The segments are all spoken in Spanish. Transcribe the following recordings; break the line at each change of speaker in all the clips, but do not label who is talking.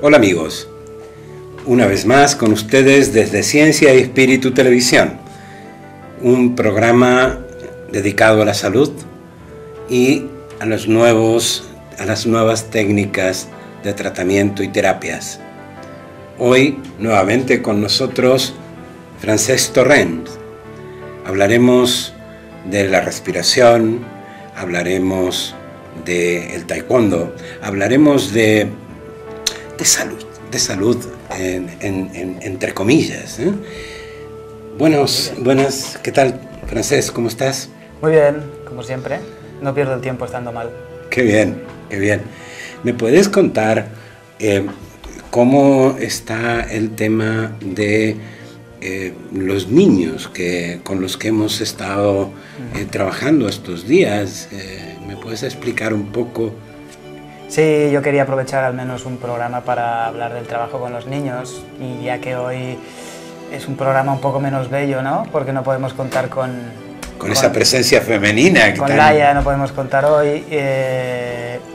Hola amigos, una vez más con ustedes desde Ciencia y Espíritu Televisión, un programa dedicado a la salud y a las nuevas técnicas de tratamiento y terapias. Hoy nuevamente con nosotros Francesc Torrent. Hablaremos de la respiración, hablaremos del taekwondo, hablaremos de salud entre comillas. Buenas, ¿qué tal, Francesc? ¿Cómo estás?
Muy bien, como siempre, no pierdo el tiempo estando mal.
Qué bien, qué bien. ¿Me puedes contar cómo está el tema de los niños con los que hemos estado trabajando estos días? ¿Me puedes explicar un poco?
Sí, yo quería aprovechar al menos un programa para hablar del trabajo con los niños, y ya que hoy es un programa un poco menos bello, ¿no? Porque no podemos contar con
esa presencia femenina.
Con Laia no podemos contar hoy,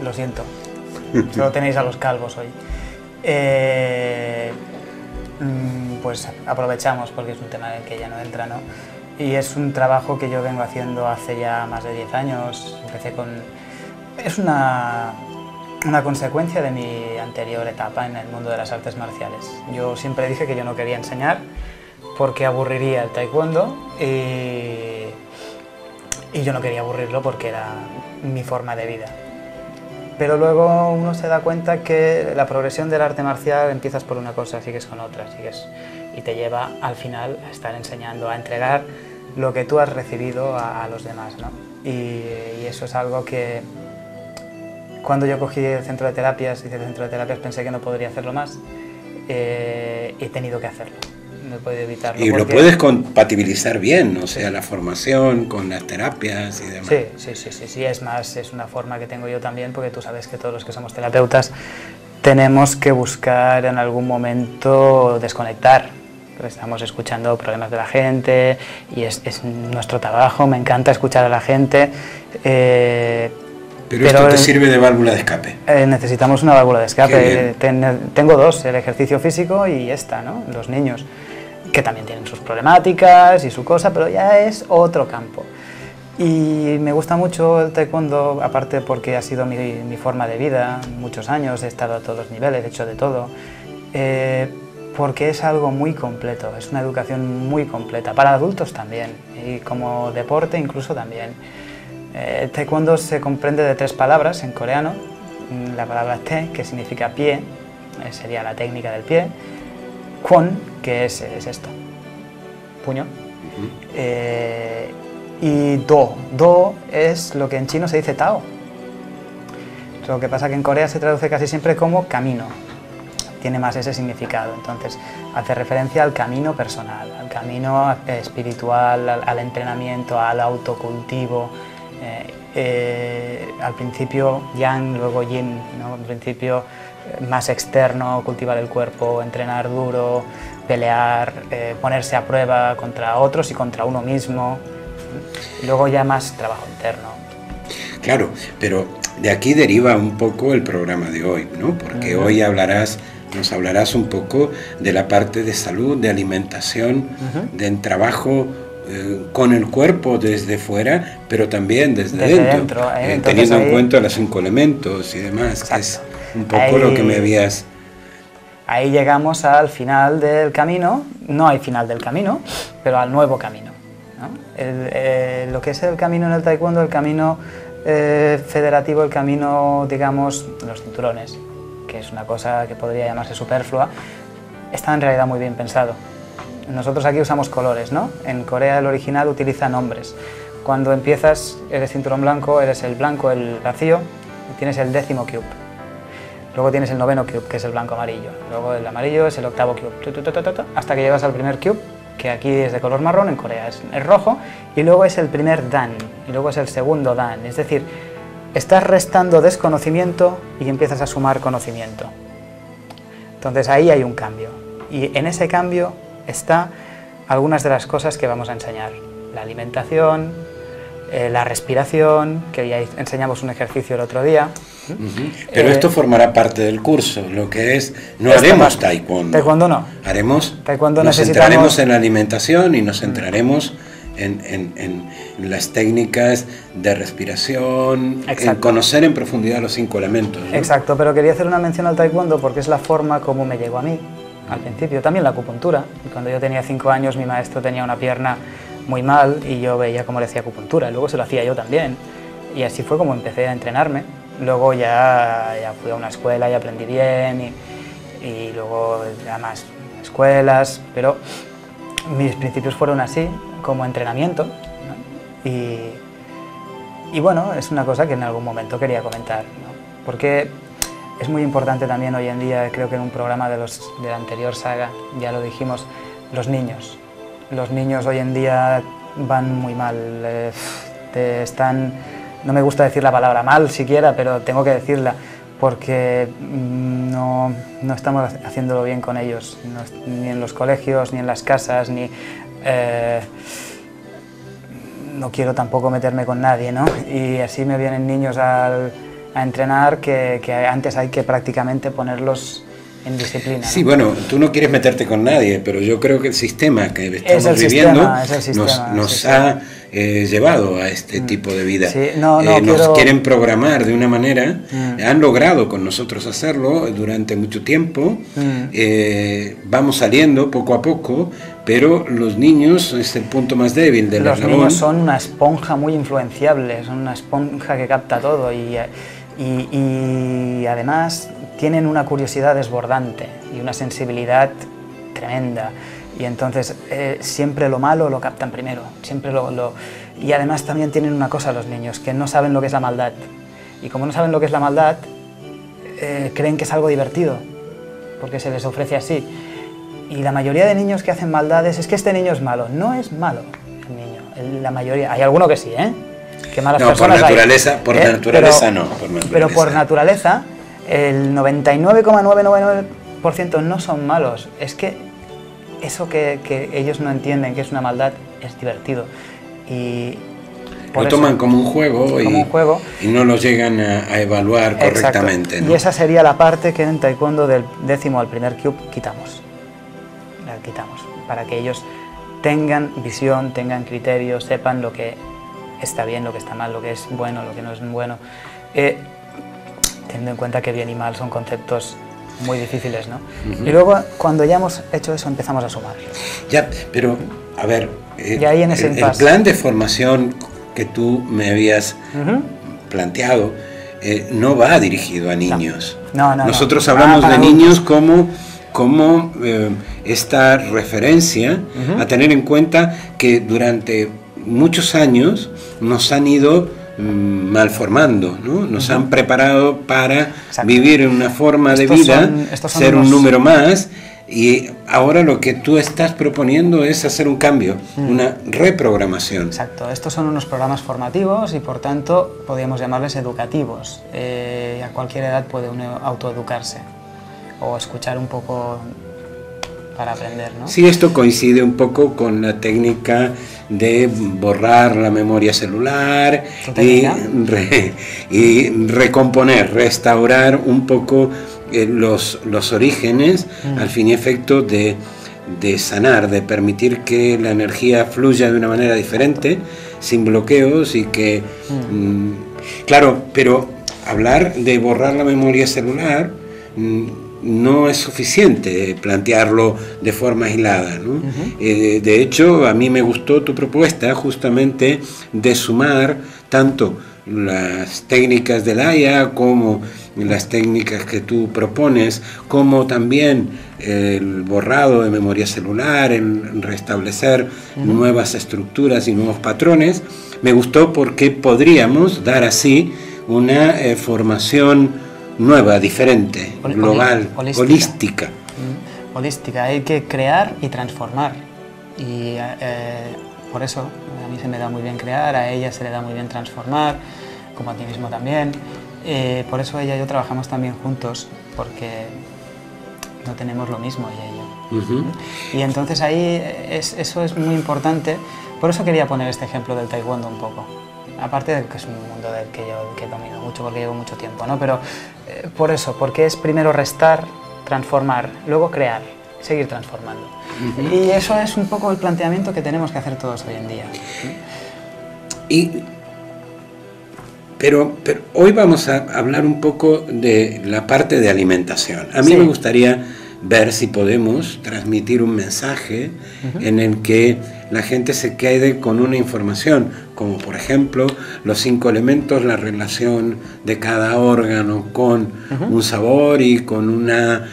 lo siento, solo tenéis a los calvos hoy. Pues aprovechamos porque es un tema en el que ella no entra, ¿no? Y es un trabajo que yo vengo haciendo hace ya más de 10 años. Es una consecuencia de mi anterior etapa en el mundo de las artes marciales. Yo siempre dije que yo no quería enseñar porque aburriría el taekwondo, y yo no quería aburrirlo porque era mi forma de vida. Pero luego uno se da cuenta que la progresión del arte marcial empiezas por una cosa, sigues con otra, y te lleva al final a estar enseñando, a entregar lo que tú has recibido a los demás, ¿no? Y eso es algo que cuando yo cogí el centro de terapias, pensé que no podría hacerlo más. He tenido que hacerlo, no he podido evitarlo.
Y lo puedes compatibilizar bien, o sea, la formación con las terapias y demás.
Sí, es más, es una forma que tengo yo también, porque tú sabes que todos los que somos terapeutas tenemos que buscar en algún momento desconectar. Estamos escuchando problemas de la gente y es nuestro trabajo, me encanta escuchar a la gente.
Pero esto te sirve de válvula de escape.
Necesitamos una válvula de escape. Tengo dos, el ejercicio físico y esta, ¿no? Los niños, que también tienen sus problemáticas y su cosa, pero ya es otro campo. Y me gusta mucho el taekwondo, aparte porque ha sido mi forma de vida, muchos años, he estado a todos los niveles, he hecho de todo, porque es algo muy completo, es una educación muy completa, para adultos también, y como deporte incluso también. El taekwondo se comprende de 3 palabras en coreano. La palabra te, que significa pie, sería la técnica del pie. Kwon, que es esto, puño. Y do es lo que en chino se dice tao. Lo que pasa que en Corea se traduce casi siempre como camino. Tiene más ese significado, entonces hace referencia al camino personal, al camino espiritual, al entrenamiento, al autocultivo. Al principio yang, luego yin, ¿no? Al principio más externo, cultivar el cuerpo, entrenar duro, pelear, ponerse a prueba contra otros y contra uno mismo, y luego ya más trabajo interno.
Claro, pero de aquí deriva un poco el programa de hoy, ¿no? Porque hoy nos hablarás un poco de la parte de salud, de alimentación, del trabajo con el cuerpo desde fuera, pero también desde dentro, teniendo en cuenta los 5 elementos y demás. Exacto. Que es un poco lo que me habías...
Ahí llegamos al final del camino. No hay final del camino, pero al nuevo camino, ¿no? Lo que es el camino en el taekwondo, el camino federativo, el camino, digamos, los cinturones, que es una cosa que podría llamarse superflua, está en realidad muy bien pensado. Nosotros aquí usamos colores, ¿no? En Corea el original utiliza nombres. Cuando empiezas, eres cinturón blanco, eres el blanco, el vacío, tienes el 10º cube. Luego tienes el 9º cube, que es el blanco amarillo. Luego el amarillo es el 8º cube, hasta que llegas al primer cube, que aquí es de color marrón, en Corea es rojo, y luego es el primer dan, y luego es el segundo dan. Es decir, estás restando desconocimiento y empiezas a sumar conocimiento. Entonces ahí hay un cambio, y en ese cambio está algunas de las cosas que vamos a enseñar: la alimentación, la respiración, que ya enseñamos un ejercicio el otro día,
Pero esto formará parte del curso, lo que es, no haremos taekwondo.
Taekwondo no.
Nos centraremos en la alimentación y nos centraremos en las técnicas de respiración, en conocer en profundidad los 5 elementos, ¿no?
Exacto, pero quería hacer una mención al taekwondo porque es la forma como me llegó a mí, al principio. También la acupuntura. Cuando yo tenía 5 años, mi maestro tenía una pierna muy mal y yo veía cómo le hacía acupuntura, y luego se lo hacía yo también. Y así fue como empecé a entrenarme. Luego ya fui a una escuela y aprendí bien, y luego ya más escuelas, pero mis principios fueron así, como entrenamiento, ¿no? Y bueno, es una cosa que en algún momento quería comentar, ¿no? Porque es muy importante también hoy en día, creo que en un programa de la anterior saga ya lo dijimos, los niños. Los niños hoy en día van muy mal, no me gusta decir la palabra mal siquiera, pero tengo que decirla, porque no estamos haciéndolo bien con ellos, ni en los colegios, ni en las casas, no quiero tampoco meterme con nadie, ¿no? Y así me vienen niños a entrenar que antes hay que prácticamente ponerlos en disciplina, ¿no?
Sí, bueno, tú no quieres meterte con nadie, pero yo creo que el sistema que estamos viviendo nos ha llevado a este tipo de vida.
Sí,
nos quieren programar de una manera, han logrado con nosotros hacerlo durante mucho tiempo, vamos saliendo poco a poco, pero los niños es el punto más débil del eslabón.
Los niños son una esponja muy influenciable, son una esponja que capta todo y además tienen una curiosidad desbordante y una sensibilidad tremenda, y entonces siempre lo malo lo captan primero, y además también tienen una cosa los niños, que no saben lo que es la maldad, y como no saben lo que es la maldad, creen que es algo divertido, porque se les ofrece así, y la mayoría de niños que hacen maldades es que este niño es malo. No es malo el niño, la mayoría, hay alguno que sí, que malas personas
por naturaleza,
hay,
por naturaleza no.
Pero por naturaleza, el 99,999% no son malos. Es que eso que ellos no entienden que es una maldad es divertido. Y
lo toman como un juego, y no lo llegan a evaluar correctamente, ¿no?
Y esa sería la parte que en taekwondo del 10º al primer cube quitamos. La quitamos, para que ellos tengan visión, tengan criterio, sepan lo que está bien, lo que está mal, lo que es bueno, lo que no es bueno, teniendo en cuenta que bien y mal son conceptos muy difíciles, ¿no? Y luego, cuando ya hemos hecho eso, empezamos a sumar.
Ya, pero, a ver,
y ahí en ese
el plan de formación que tú me habías planteado no va dirigido a niños. Nosotros hablamos de niños como esta referencia a tener en cuenta que durante muchos años nos han ido malformando, ¿no? Nos han preparado para vivir en una forma de vida, ser un número más, y ahora lo que tú estás proponiendo es hacer un cambio, una reprogramación.
Exacto, estos son unos programas formativos y por tanto podríamos llamarles educativos. A cualquier edad puede uno autoeducarse o escuchar un poco para aprender, ¿no?
Sí, esto coincide un poco con la técnica de borrar la memoria celular y recomponer, restaurar un poco los orígenes, al fin y efecto de sanar, de permitir que la energía fluya de una manera diferente, sin bloqueos y que... claro, pero hablar de borrar la memoria celular... no es suficiente plantearlo de forma aislada, ¿no? De hecho, a mí me gustó tu propuesta justamente de sumar tanto las técnicas del AYA como las técnicas que tú propones, como también el borrado de memoria celular, el restablecer nuevas estructuras y nuevos patrones. Me gustó porque podríamos dar así una formación nueva, diferente, global, holística.
Holística, hay que crear y transformar. Y por eso a mí se me da muy bien crear, a ella se le da muy bien transformar, como a ti mismo también. Por eso ella y yo trabajamos también juntos, porque no tenemos lo mismo ella y yo. Y entonces ahí eso es muy importante. Por eso quería poner este ejemplo del taekwondo un poco. aparte de que es un mundo del que yo domino mucho porque llevo mucho tiempo, ¿no? Pero por eso, porque es primero restar, transformar, luego crear, seguir transformando. Y eso es un poco el planteamiento que tenemos que hacer todos hoy en día.
Pero hoy vamos a hablar un poco de la parte de alimentación. A mí me gustaría ver si podemos transmitir un mensaje en el que la gente se quede con una información, como por ejemplo los 5 elementos, la relación de cada órgano con un sabor y con una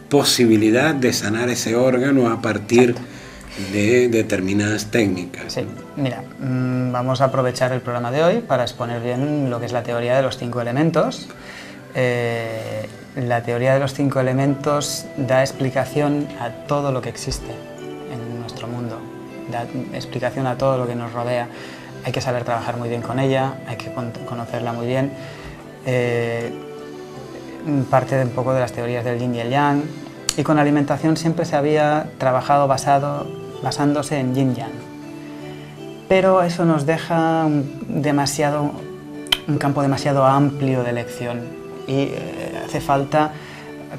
posibilidad de sanar ese órgano a partir de determinadas técnicas.
Sí, mira, vamos a aprovechar el programa de hoy para exponer bien lo que es la teoría de los 5 elementos. La teoría de los 5 elementos da explicación a todo lo que existe en nuestro mundo, da explicación a todo lo que nos rodea. Hay que saber trabajar muy bien con ella, hay que conocerla muy bien. Parte un poco de las teorías del yin y el yang, y con la alimentación siempre se había trabajado basándose en yin-yang. Pero eso nos deja un campo demasiado amplio de elección y hace falta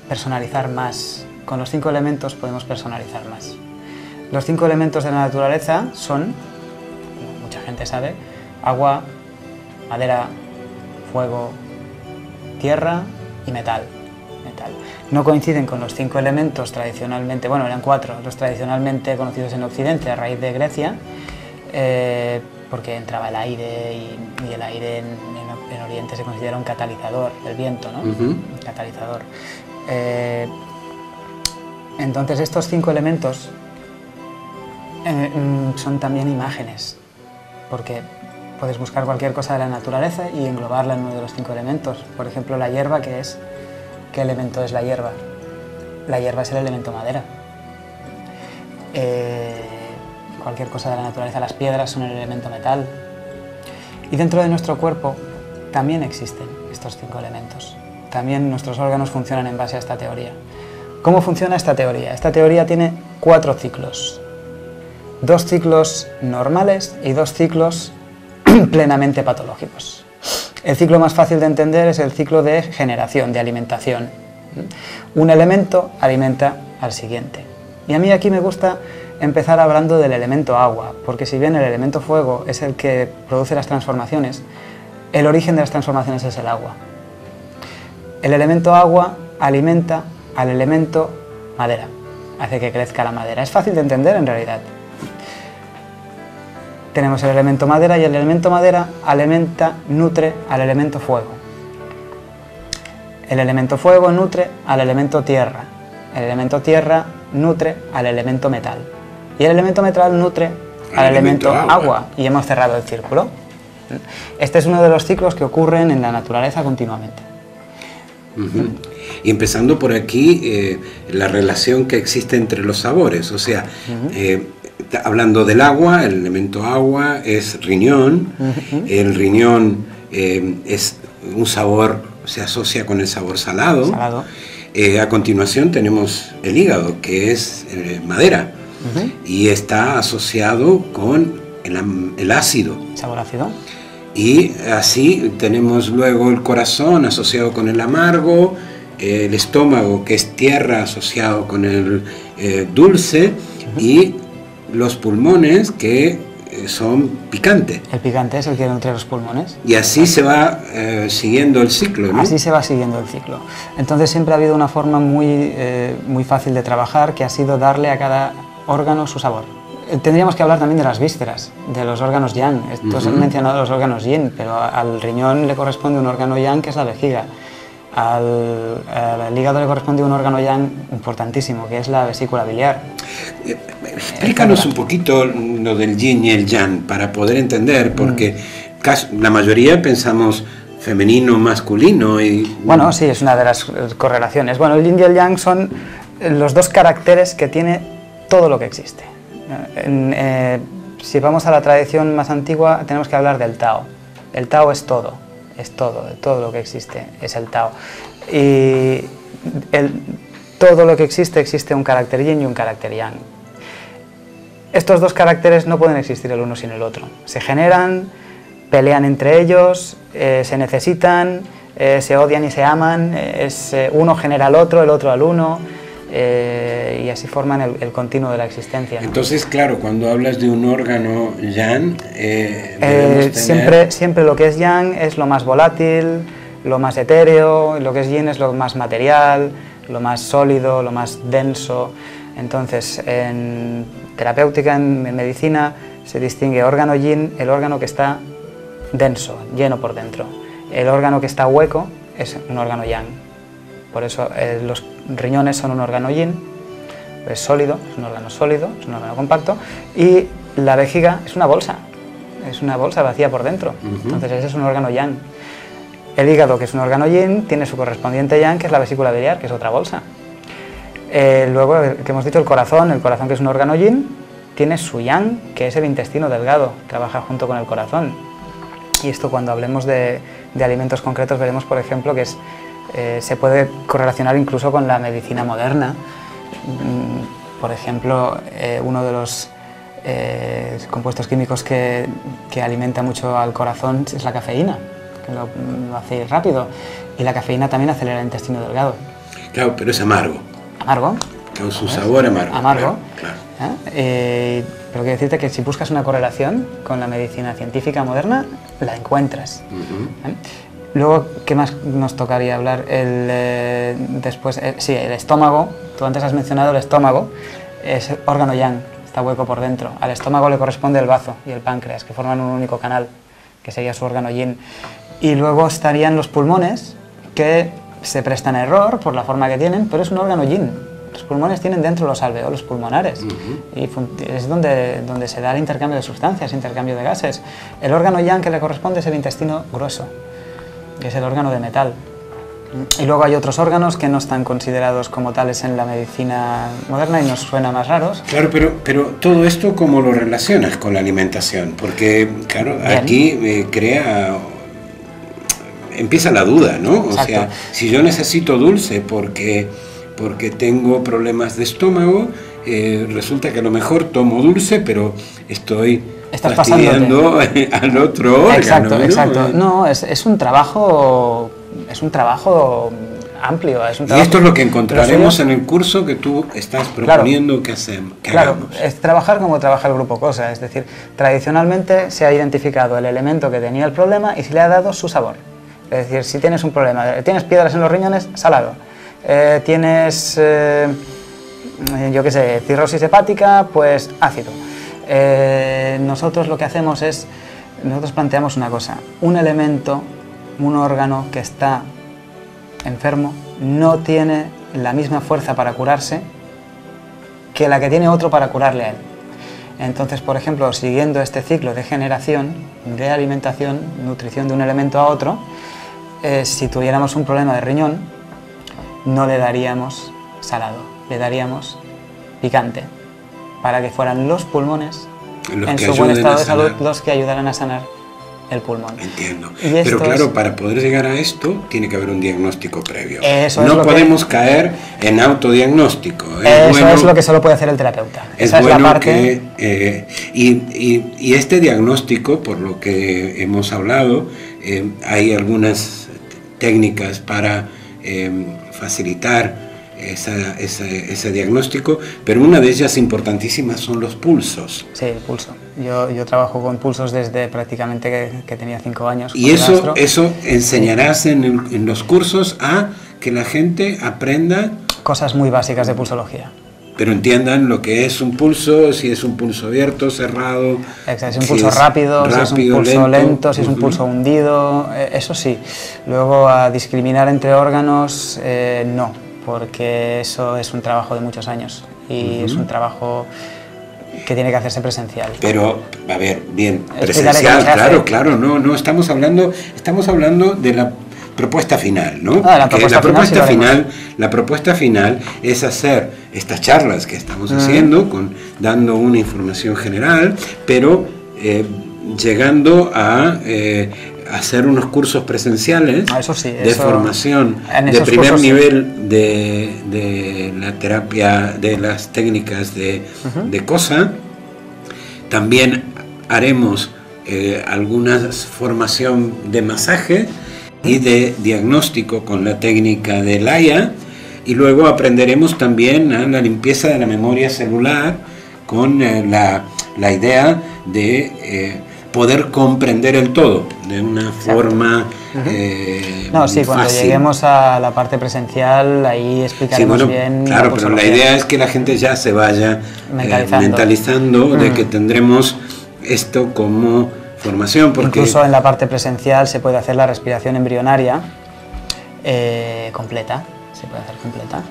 personalizar más. Con los 5 elementos podemos personalizar más. Los 5 elementos de la naturaleza son, como mucha gente sabe, agua, madera, fuego, tierra y metal. No coinciden con los 5 elementos tradicionalmente, bueno, eran 4, los tradicionalmente conocidos en Occidente a raíz de Grecia, porque entraba el aire y el aire en Oriente se considera un catalizador, el viento, ¿no? Un catalizador. Entonces estos 5 elementos son también imágenes, porque puedes buscar cualquier cosa de la naturaleza y englobarla en uno de los 5 elementos. Por ejemplo, la hierba, ¿qué elemento es la hierba? La hierba es el elemento madera. Cualquier cosa de la naturaleza, las piedras son el elemento metal. Y dentro de nuestro cuerpo también existen estos 5 elementos. También nuestros órganos funcionan en base a esta teoría. ¿Cómo funciona esta teoría? Esta teoría tiene 4 ciclos. 2 ciclos normales y 2 ciclos plenamente patológicos. El ciclo más fácil de entender es el ciclo de generación, de alimentación. Un elemento alimenta al siguiente. Y a mí aquí me gusta empezar hablando del elemento agua, porque si bien el elemento fuego es el que produce las transformaciones, el origen de las transformaciones es el agua. El elemento agua alimenta al elemento madera, hace que crezca la madera. Es fácil de entender en realidad. Tenemos el elemento madera y el elemento madera nutre al elemento fuego. El elemento fuego nutre al elemento tierra. El elemento tierra nutre al elemento metal. Y el elemento metal nutre al elemento agua. Y hemos cerrado el círculo. Este es uno de los ciclos que ocurren en la naturaleza continuamente.
Y empezando por aquí, la relación que existe entre los sabores. O sea, hablando del agua, el elemento agua es riñón. El riñón es un sabor, se asocia con el sabor salado. A continuación tenemos el hígado, que es madera, y está asociado con el ácido.
¿Sabor ácido?
Y así tenemos luego el corazón asociado con el amargo, el estómago, que es tierra, asociado con el dulce, y los pulmones, que son picante.
El picante es el que nutre los pulmones.
Y así se va siguiendo el ciclo, ¿no?
Así se va siguiendo el ciclo. Entonces siempre ha habido una forma muy fácil de trabajar, que ha sido darle a cada órgano su sabor. Tendríamos que hablar también de las vísceras, de los órganos yang. Estos han mencionado los órganos yin, pero al riñón le corresponde un órgano yang, que es la vejiga. Al hígado le corresponde un órgano yang importantísimo, que es la vesícula biliar.
Explícanos un poquito lo del yin y el yang, para poder entender, porque la mayoría pensamos femenino, masculino y...
Bueno, sí, es una de las correlaciones. Bueno, el yin y el yang son los 2 caracteres que tiene todo lo que existe. Si vamos a la tradición más antigua, tenemos que hablar del Tao. El Tao es todo lo que existe, es el Tao. Y todo lo que existe un carácter yin y un carácter yang. Estos 2 caracteres no pueden existir el uno sin el otro. Se generan, pelean entre ellos, se necesitan, se odian y se aman, uno genera al otro, el otro al uno, y así forman el continuo de la existencia, ¿no?
Entonces, claro, cuando hablas de un órgano yang, debemos tener...
siempre lo que es yang es lo más volátil, lo más etéreo, lo que es yin es lo más material, lo más sólido, lo más denso. Entonces, en terapéutica, en medicina, se distingue órgano yin, el órgano que está denso, lleno por dentro. El órgano que está hueco es un órgano yang. Por eso los riñones son un órgano yin, es sólido, es un órgano compacto, y la vejiga es una bolsa vacía por dentro. Entonces ese es un órgano yang. El hígado, que es un órgano yin, tiene su correspondiente yang, que es la vesícula biliar, que es otra bolsa. Luego, que hemos dicho, el corazón, que es un órgano yin, tiene su yang, que es el intestino delgado, trabaja junto con el corazón. Y esto, cuando hablemos de alimentos concretos, veremos, por ejemplo, que se puede correlacionar incluso con la medicina moderna. Por ejemplo, uno de los compuestos químicos que alimenta mucho al corazón es la cafeína, que lo hace rápido, y la cafeína también acelera el intestino delgado.
Claro, pero es amargo.
¿Amargo?
Con su sabor amargo.
Amargo.
Claro.
Pero quiero decirte que si buscas una correlación con la medicina científica moderna, la encuentras. Luego, ¿qué más nos tocaría hablar? Sí, el estómago. Tú antes has mencionado el estómago, es órgano yang, está hueco por dentro. Al estómago le corresponde el bazo y el páncreas, que forman un único canal, que sería su órgano yin. Y luego estarían los pulmones, que se prestan a error por la forma que tienen, pero es un órgano yin. Los pulmones tienen dentro los alveolos pulmonares, y es donde se da el intercambio de sustancias, intercambio de gases. El órgano yang que le corresponde es el intestino grueso, que es el órgano de metal. Y luego hay otros órganos que no están considerados como tales en la medicina moderna y nos suena más raros.
Claro, pero todo esto, ¿cómo lo relacionas con la alimentación? Porque, claro, bien, aquí empieza la duda, ¿no? Exacto. O sea, si yo necesito dulce porque tengo problemas de estómago, resulta que a lo mejor tomo dulce, pero estás fastidiando al otro órgano.
Exacto, ¿no? Exacto. No, es un trabajo amplio.
Y esto es lo que encontraremos en el curso que tú estás proponiendo, que hagamos.
Es trabajar como trabaja el grupo COSA, es decir, tradicionalmente se ha identificado el elemento que tenía el problema y se le ha dado su sabor. Es decir, si tienes un problema, tienes piedras en los riñones, salado. Tienes, yo qué sé, cirrosis hepática, pues ácido. Nosotros lo que hacemos es, nosotros planteamos una cosa: un elemento, un órgano que está enfermo no tiene la misma fuerza para curarse que la que tiene otro para curarle a él. Entonces, por ejemplo, siguiendo este ciclo de generación, de alimentación, nutrición de un elemento a otro, si tuviéramos un problema de riñón, no le daríamos salado, le daríamos picante, para que fueran los pulmones, en su buen estado de salud, los que ayudaran a sanar el pulmón.
Entiendo. Pero claro, para poder llegar a esto tiene que haber un diagnóstico previo.
No
podemos caer en autodiagnóstico.
Eso es lo que solo puede hacer el terapeuta.
Esa es la parte. Y este diagnóstico, por lo que hemos hablado, hay algunas técnicas para facilitar ese diagnóstico, pero una de ellas importantísimas son los pulsos.
Sí, el pulso. Yo trabajo con pulsos desde prácticamente que tenía 5 años.
Y eso enseñarás en los cursos a que la gente aprenda
cosas muy básicas de pulsología.
Pero entiendan lo que es un pulso, si es un pulso abierto, cerrado.
Exacto, si es un pulso rápido, si es un pulso lento, si es un pulso hundido, eso sí. Luego, a discriminar entre órganos, no, porque eso es un trabajo de muchos años y es un trabajo que tiene que hacerse presencial.
Pero, a ver, bien, presencial, claro, no, estamos hablando de la propuesta final, ¿no?
La
propuesta final es hacer estas charlas que estamos haciendo, dando una información general, pero llegando a hacer unos cursos presenciales de formación de primer nivel de la terapia, de las técnicas de COSA. También haremos alguna formación de masaje y de diagnóstico con la técnica de Laia, y luego aprenderemos también a la limpieza de la memoria celular con la idea de poder comprender el todo de una forma
no, sí, cuando
fácil.
lleguemos a la parte presencial, ahí explicaremos bien.
Claro, pero la idea es que la gente ya se vaya mentalizando de que tendremos esto como formación. Porque
incluso en la parte presencial se puede hacer la respiración embrionaria completa, se puede hacer completa.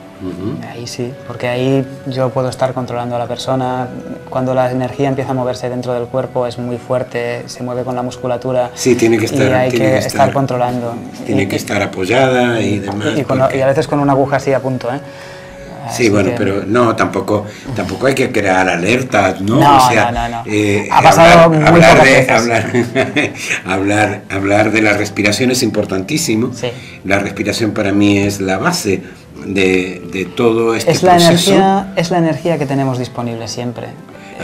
Ahí sí, porque ahí yo puedo estar controlando a la persona. Cuando la energía empieza a moverse dentro del cuerpo es muy fuerte, se mueve con la musculatura.
Sí, tiene que estar,
y hay que estar controlando.
Tiene que estar apoyada y demás.
Y a veces con una aguja así a punto, ¿eh?
Sí, bueno, pero no, tampoco hay que crear alertas, ¿no?
No,
o sea,
no. Ha pasado muy pocas veces.
Hablar de la respiración es importantísimo.
Sí.
La respiración para mí es la base de todo este proceso.
Es la energía que tenemos disponible siempre.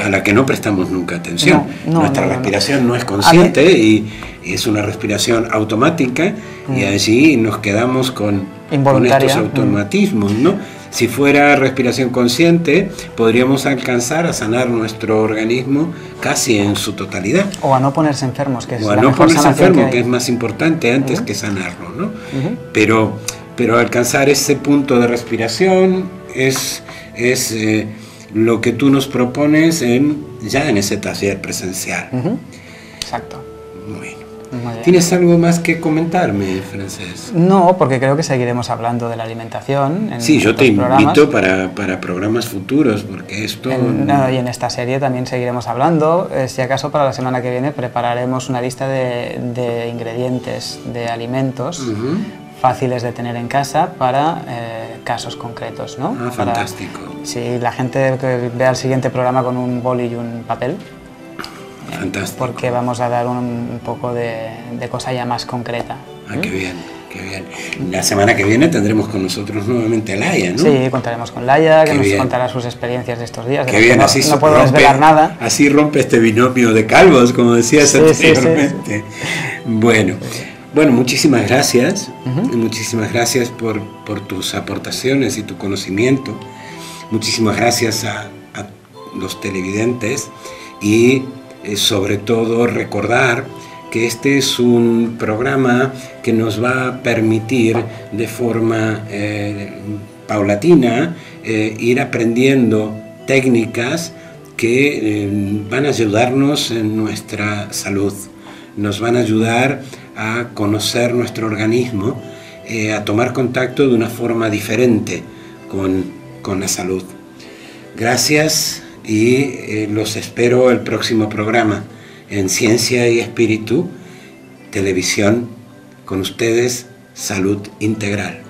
A la que no prestamos nunca atención. Nuestra respiración no es
A
consciente y es una respiración automática y allí nos quedamos con estos automatismos, ¿no? Si fuera respiración consciente, podríamos alcanzar a sanar nuestro organismo casi en su totalidad.
O a no ponerse enfermos, que es
o a
la
no
mejor
ponerse enfermo,
que
es más importante antes que sanarlo, ¿no? Pero alcanzar ese punto de respiración es lo que tú nos propones ya en ese taller presencial.
Exacto.
Bueno. ¿Tienes algo más que comentarme, Francesc?
No, porque creo que seguiremos hablando de la alimentación.
Sí, yo te invito para programas futuros, porque esto...
y en esta serie también seguiremos hablando. Si acaso para la semana que viene prepararemos una lista de ingredientes, de alimentos fáciles de tener en casa para casos concretos, ¿no?
Ah, fantástico.
Si la gente que vea el siguiente programa con un boli y un papel.
Fantástico.
Porque vamos a dar un poco de cosa ya más concreta.
Ah, qué bien, qué bien. La semana que viene tendremos con nosotros nuevamente a Laia, ¿no?
Sí, contaremos con Laia, que nos contará sus experiencias de estos días. Qué bien, así no puedo desvelar nada.
Así rompe este binomio de calvos, como decías anteriormente. Sí. Bueno, muchísimas gracias. Muchísimas gracias por tus aportaciones y tu conocimiento. Muchísimas gracias a los televidentes y sobre todo recordar que este es un programa que nos va a permitir de forma paulatina ir aprendiendo técnicas que van a ayudarnos en nuestra salud, nos van a ayudar a conocer nuestro organismo, a tomar contacto de una forma diferente con la salud. Gracias. Y los espero el próximo programa en Ciencia y Espíritu, televisión, con ustedes, Salud Integral.